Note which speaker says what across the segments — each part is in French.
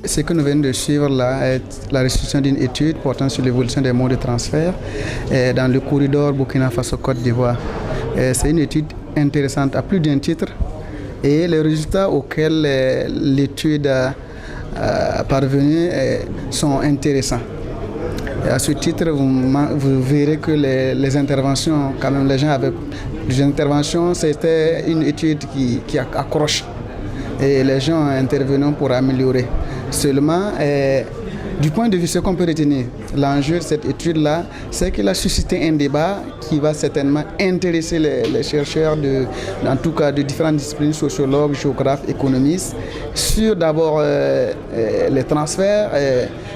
Speaker 1: ce que nous venons de suivre là est la restitution d'une étude portant sur l'évolution des modes de transfert dans le corridor Burkina Faso-Côte d'Ivoire. C'est une étude intéressante à plus d'un titre et les résultats auxquels l'étude a parvenu sont intéressants. Et à ce titre, vous verrez que les interventions, quand même, les gens avaient des interventions, c'était une étude qui accroche. Et les gens intervenant pour améliorer. Seulement, du point de vue, ce qu'on peut retenir, l'enjeu de cette étude-là, c'est qu'il a suscité un débat qui va certainement intéresser les chercheurs, en tout cas de différentes disciplines, sociologues, géographes, économistes, sur d'abord les transferts,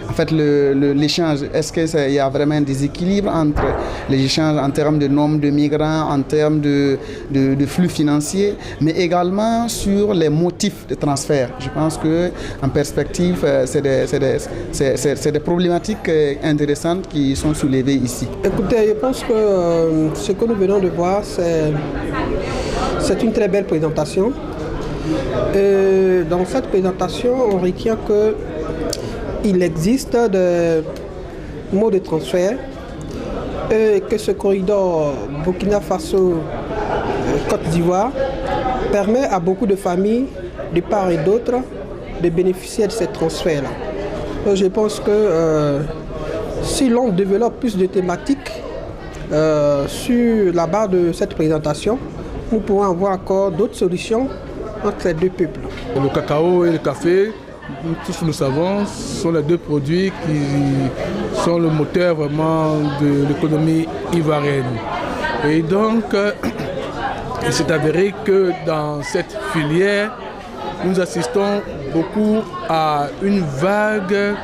Speaker 1: en fait l'échange. Est-ce qu'il y a vraiment un déséquilibre entre les échanges en termes de nombre de migrants, en termes de flux financiers, mais également sur les motifs de transfert. Je pense qu'en perspective, c'est des problématiques intéressantes qui sont soulevées ici.
Speaker 2: Écoutez, je pense que ce que nous venons de voir, c'est une très belle présentation. Et dans cette présentation, on retient qu'il existe des modes de transfert et que ce corridor Burkina Faso-Côte d'Ivoire permet à beaucoup de familles, de part et d'autre, de bénéficier de ces transferts-là. Je pense que si l'on développe plus de thématiques sur la base de cette présentation, nous pourrons avoir encore d'autres solutions entre les deux peuples.
Speaker 3: Le cacao et le café, nous tous nous savons, sont les deux produits qui sont le moteur vraiment de l'économie ivoirienne. Et donc, il s'est avéré que dans cette filière, nous assistons beaucoup à une vague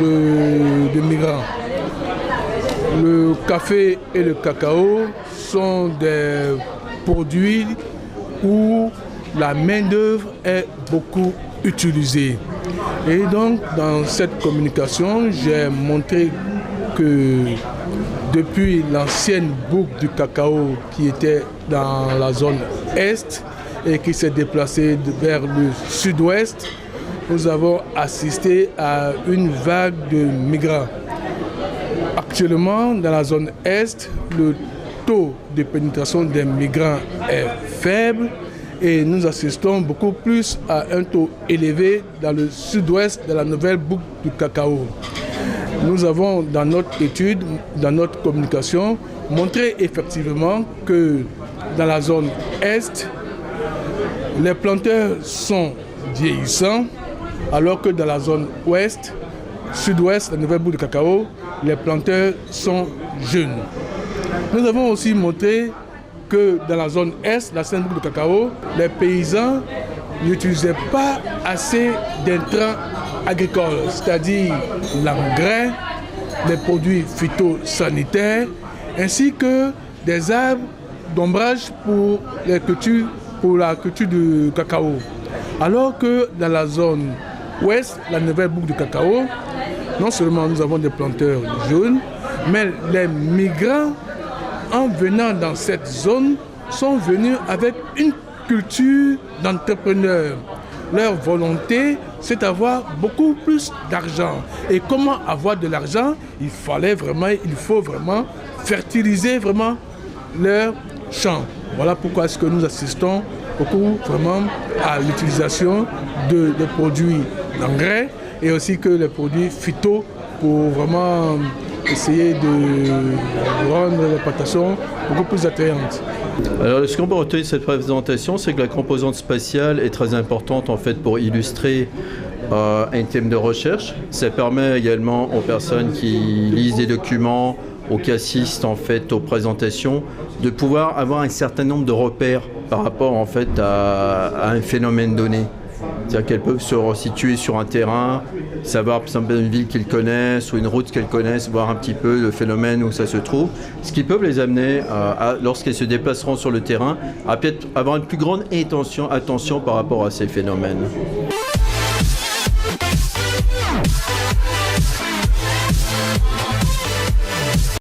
Speaker 3: de migrants. Le café et le cacao sont des produits où la main-d'œuvre est beaucoup utilisée. Et donc, dans cette communication, j'ai montré que depuis l'ancienne boucle du cacao qui était dans la zone Est et qui s'est déplacée vers le sud-ouest, nous avons assisté à une vague de migrants. Actuellement, dans la zone Est, le taux de pénétration des migrants est faible et nous assistons beaucoup plus à un taux élevé dans le sud-ouest de la nouvelle boucle du cacao. Nous avons dans notre étude, dans notre communication, montré effectivement que dans la zone Est, les planteurs sont vieillissants, alors que dans la zone Ouest, Sud-Ouest, la nouvelle boucle de cacao, les planteurs sont jeunes. Nous avons aussi montré que dans la zone Est, la scène boucle de cacao, les paysans n'utilisaient pas assez d'intrants agricoles, c'est-à-dire l'engrais, les produits phytosanitaires, ainsi que des arbres d'ombrage pour la culture du cacao. Alors que dans la zone Ouest, la nouvelle boucle du cacao, non seulement nous avons des planteurs jeunes, mais les migrants, en venant dans cette zone, sont venus avec une culture d'entrepreneurs. Leur volonté, c'est d'avoir beaucoup plus d'argent. Et comment avoir de l'argent? Il faut vraiment fertiliser vraiment leurs champs. Voilà pourquoi est-ce que nous assistons beaucoup vraiment à l'utilisation de produits d'engrais et aussi que les produits phyto pour vraiment essayer de rendre la plantation beaucoup plus attrayante.
Speaker 4: Alors, ce qu'on peut retenir de cette présentation, c'est que la composante spatiale est très importante en fait pour illustrer un thème de recherche. Ça permet également aux personnes qui lisent des documents ou qui assistent en fait aux présentations de pouvoir avoir un certain nombre de repères par rapport en fait à un phénomène donné. C'est-à-dire qu'elles peuvent se resituer sur un terrain, savoir par exemple une ville qu'elles connaissent ou une route qu'elles connaissent, voir un petit peu le phénomène où ça se trouve, ce qui peut les amener, lorsqu'elles se déplaceront sur le terrain, à peut-être avoir une plus grande attention par rapport à ces phénomènes.